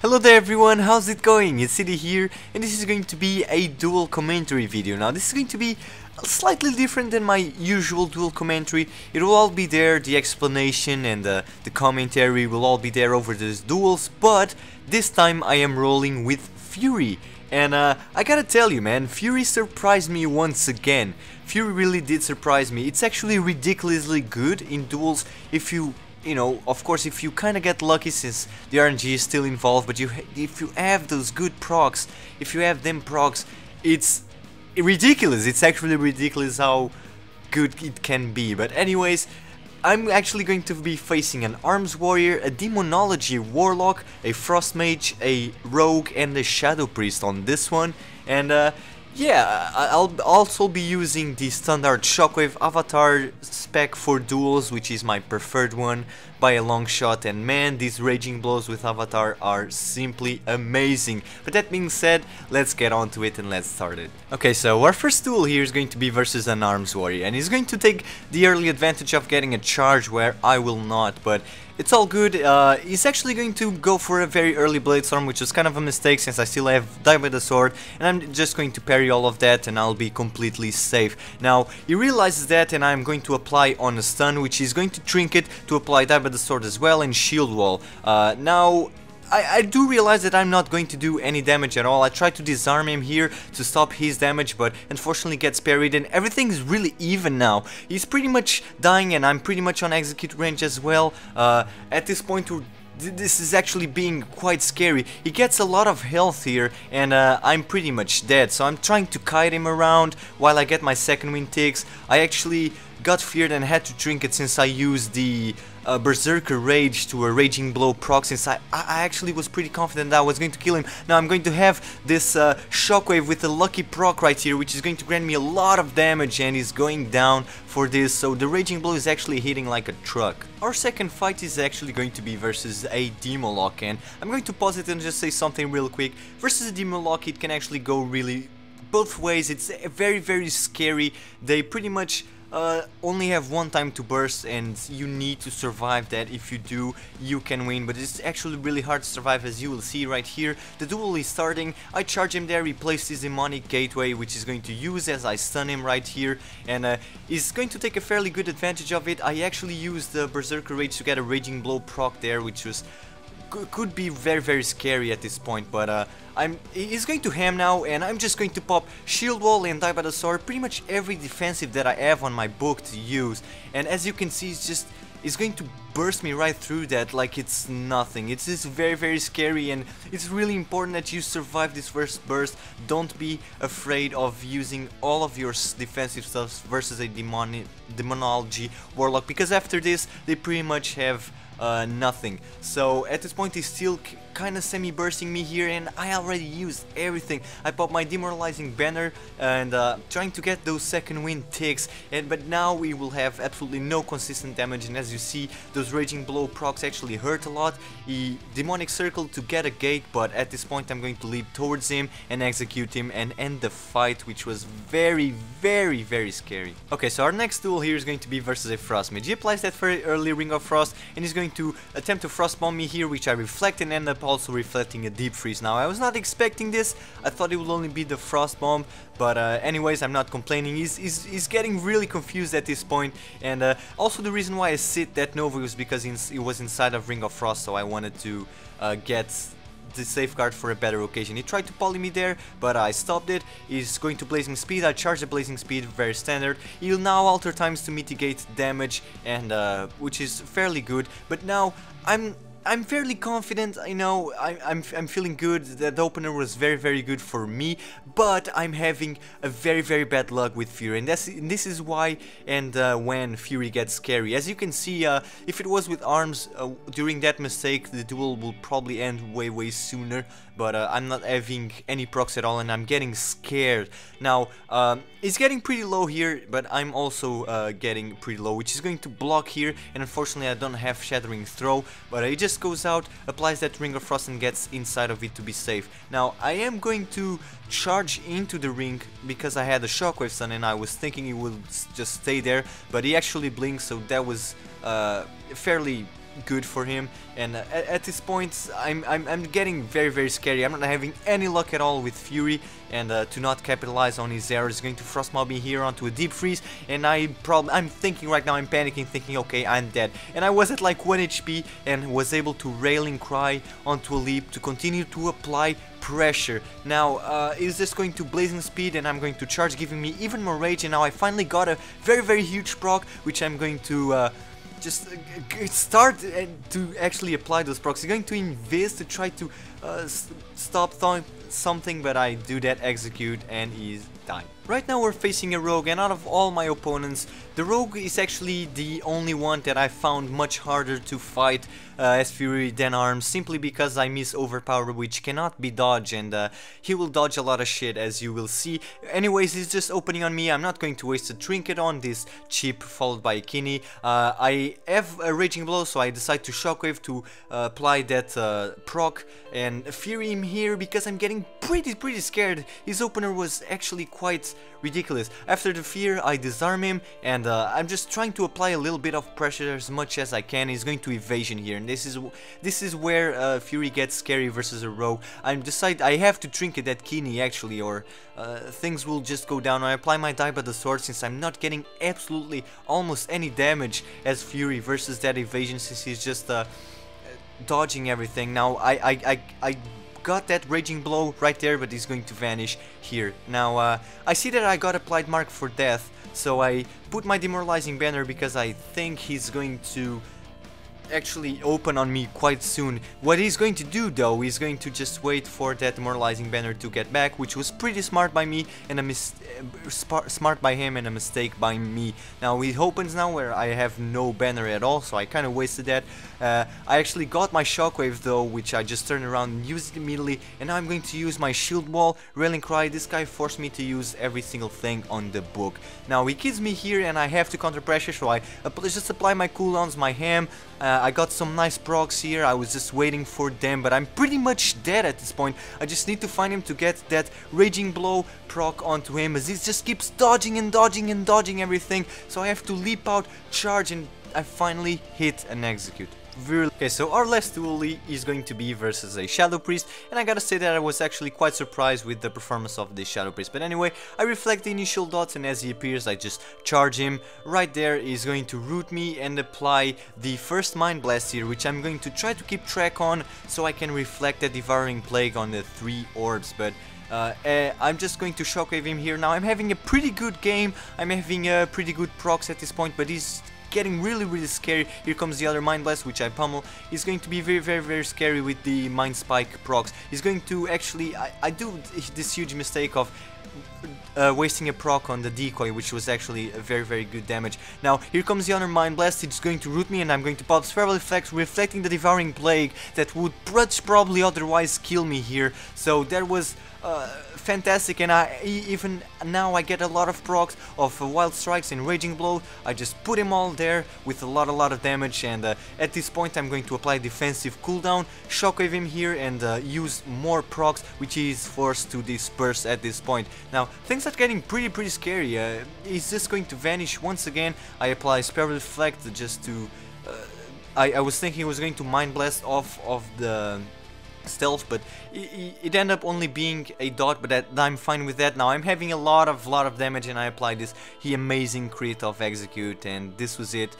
Hello there everyone, how's it going? It's City here, and this is going to be a duel commentary video. Now this is going to be slightly different than my usual duel commentary. It will all be there, the explanation and the commentary will all be there over these duels, but this time I am rolling with Fury. And I gotta tell you man, Fury surprised me once again. Fury really did surprise me. It's actually ridiculously good in duels if you know, of course, if you kind of get lucky since the RNG is still involved, but if you have those good procs, if you have them procs, it's ridiculous. It's actually ridiculous how good it can be. But anyways, I'm actually going to be facing an Arms Warrior, a Demonology Warlock, a Frost Mage, a Rogue, and a Shadow Priest on this one. And yeah, I'll also be using the standard Shockwave Avatar spec for duels, which is my preferred one by a long shot, and man, these raging blows with Avatar are simply amazing. But that being said, let's get on to it and let's start it. Okay, so our first duel here is going to be versus an Arms Warrior, and he's going to take the early advantage of getting a charge where I will not, but it's all good. He's actually going to go for a very early Blade Storm, which is kind of a mistake since I still have Die by the Sword, and I'm just going to parry all of that and I'll be completely safe. Now, he realizes that and I'm going to apply on a stun, which is going to trinket to apply Die by the Sword as well and Shield Wall. Now, I do realize that I'm not going to do any damage at all. I try to disarm him here to stop his damage, but unfortunately gets parried and everything is really even now. He's pretty much dying and I'm pretty much on execute range as well. At this point this is actually being quite scary. He gets a lot of health here and I'm pretty much dead, so I'm trying to kite him around while I get my second wind ticks. I actually got feared and had to trinket since I used the Berserker Rage to a Raging Blow proc, since I actually was pretty confident that I was going to kill him. Now I'm going to have this Shockwave with a lucky proc right here, which is going to grant me a lot of damage, and he's going down for this, so the Raging Blow is actually hitting like a truck. Our second fight is actually going to be versus a Demolock, and I'm going to pause it and just say something real quick. Versus a Demolock, it can actually go really both ways. It's very scary. They pretty much only have one time to burst and you need to survive that. If you do, you can win, but it's actually really hard to survive, as you will see right here. The duel is starting, I charge him there, he placed his demonic gateway, which is going to use as I stun him right here, and he's going to take a fairly good advantage of it. I actually used the Berserker Rage to get a Raging Blow proc there, which was could be very scary at this point, but he's going to ham now, and I'm just going to pop Shield Wall and Die by the Sword, pretty much every defensive that I have on my book to use, and as you can see, it's going to burst me right through that like it's nothing. It's just very scary, and it's really important that you survive this first burst. Don't be afraid of using all of your defensive stuff versus a Demonology Warlock, because after this they pretty much have nothing. So at this point he's still kind of semi-bursting me here, and I already used everything. I popped my demoralizing banner and trying to get those second wind ticks, but now we will have absolutely no consistent damage, and as you see, those Raging Blow procs actually hurt a lot. He demonic circle to get a gate, but at this point I'm going to leap towards him and execute him and end the fight, which was very scary. Okay, so our next duel here is going to be versus a Frost Mage. He applies that very early Ring of Frost and he's going to attempt to Frost Bomb me here, which I reflect and end up also reflecting a Deep Freeze. Now I was not expecting this, I thought it would only be the Frost Bomb, but anyways, I'm not complaining. He's getting really confused at this point, and also the reason why I sit that Nova was because it was inside of Ring of Frost, so I wanted to get the safeguard for a better occasion. He tried to poly me there, but I stopped it. He's going to Blazing Speed, I charge the Blazing Speed, very standard. He'll now alter times to mitigate damage, and which is fairly good, but now I'm fairly confident. I know I'm feeling good. That opener was very good for me, but I'm having a very bad luck with Fury, and this is why and when Fury gets scary. As you can see, if it was with Arms, during that mistake the duel will probably end way sooner, but I'm not having any procs at all and I'm getting scared. Now it's getting pretty low here, but I'm also getting pretty low, which is going to block here, and unfortunately I don't have Shattering Throw, but it just goes out, applies that Ring of Frost and gets inside of it to be safe. Now I am going to charge into the ring because I had a Shockwave stun and I was thinking he would just stay there, but he actually blinked, so that was fairly good for him, and at this point I'm getting very scary. I'm not having any luck at all with Fury, and to not capitalize on his error is going to Frost Mob me here onto a deep freeze, and I'm thinking right now, I'm panicking, thinking okay, I'm dead, and I was at like 1 HP and was able to Railing Cry onto a leap to continue to apply pressure. Now is this going to Blazing Speed, and I'm going to charge, giving me even more rage, and now I finally got a very huge proc, which I'm going to just start to actually apply those procs. I'm going to invest to try to stop something, but I do that execute, and he's died. Right now we're facing a rogue, and out of all my opponents, the rogue is actually the only one that I found much harder to fight as Fury than Arms, simply because I miss Overpower, which cannot be dodged, and he will dodge a lot of shit, as you will see. Anyways, he's just opening on me. I'm not going to waste a trinket on this chip followed by a Kidney. I have a Raging Blow, so I decide to Shockwave to apply that proc and Fury him here, because I'm getting pretty scared. His opener was actually quite ridiculous. After the fear, I disarm him, and I'm just trying to apply a little bit of pressure as much as I can. He's going to evasion here, and this is where Fury gets scary versus a rogue. I have to trinket that Kidney actually, or things will just go down. I apply my Die by the Sword, since I'm not getting absolutely almost any damage as Fury versus that evasion, since he's just dodging everything. Now I got that Raging Blow right there, but he's going to vanish here. Now I see that I got applied Mark for Death, so I put my Demoralizing Banner, because I think he's going to actually open on me quite soon. What he's going to do though, he's going to just wait for that Demoralizing Banner to get back, which was pretty smart by me, and smart by him, and a mistake by me. Now he opens now where I have no banner at all, so I kind of wasted that. I actually got my Shockwave though, which I just turned around and used it immediately, and now I'm going to use my Shield Wall, Railing Cry. This guy forced me to use every single thing on the book. Now he kills me here, and I have to counter pressure, so I just apply my cooldowns, my ham. I got some nice procs here. I was just waiting for them, but I'm pretty much dead at this point. I just need to find him to get that Raging Blow proc onto him, as he just keeps dodging and dodging everything. So I have to leap out, charge, and I finally hit and execute. Okay, so our last duel is going to be versus a Shadow Priest, and I gotta say that I was actually quite surprised with the performance of this Shadow Priest. But anyway, I reflect the initial dots, and as he appears, I just charge him. Right there, he's going to root me and apply the first Mind Blast here, which I'm going to try to keep track on, so I can reflect the Devouring Plague on the 3 orbs. But I'm just going to Shockwave him here. Now I'm having a pretty good game, I'm having pretty good procs at this point, but he's getting really scary. Here comes the other Mind Blast, which I pummel. He's going to be very scary with the Mind Spike procs. He's going to actually, I do this huge mistake of wasting a proc on the decoy, which was actually a very good damage. Now here comes the other Mind Blast. It's going to root me, and I'm going to pop Spiral Effect, reflecting the Devouring Plague that would probably otherwise kill me here. So that was fantastic, and even now I get a lot of procs of Wild Strikes and Raging Blow. I just put them all there with a lot of damage, and at this point I'm going to apply defensive cooldown, Shockwave him here, and use more procs, which is forced to disperse at this point. Now things are getting pretty scary. He's just going to vanish once again. I apply Spiral Reflect just to I was thinking he was going to Mind Blast off of the stealth, but it ended up only being a dot, but I'm fine with that. Now I'm having a lot of damage, and I applied this amazing crit of execute, and this was it.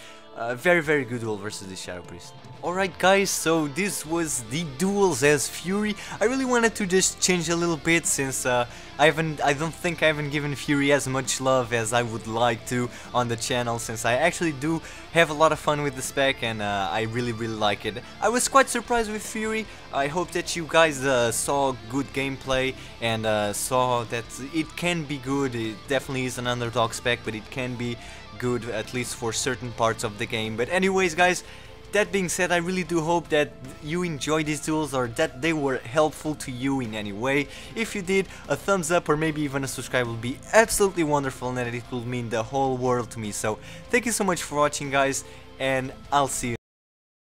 Very good duel versus the Shadow Priest. Alright guys, so this was the duels as Fury. I really wanted to just change a little bit, since I don't think I haven't given Fury as much love as I would like to on the channel, since I actually do have a lot of fun with the spec, and I really like it. I was quite surprised with Fury. I hope that you guys saw good gameplay and saw that it can be good. It definitely is an underdog spec, but it can be good, at least for certain parts of the game. But anyways guys, that being said, I really do hope that you enjoyed these duels, or that they were helpful to you in any way. If you did, a thumbs up or maybe even a subscribe would be absolutely wonderful, and it will mean the whole world to me. So thank you so much for watching guys, and I'll see you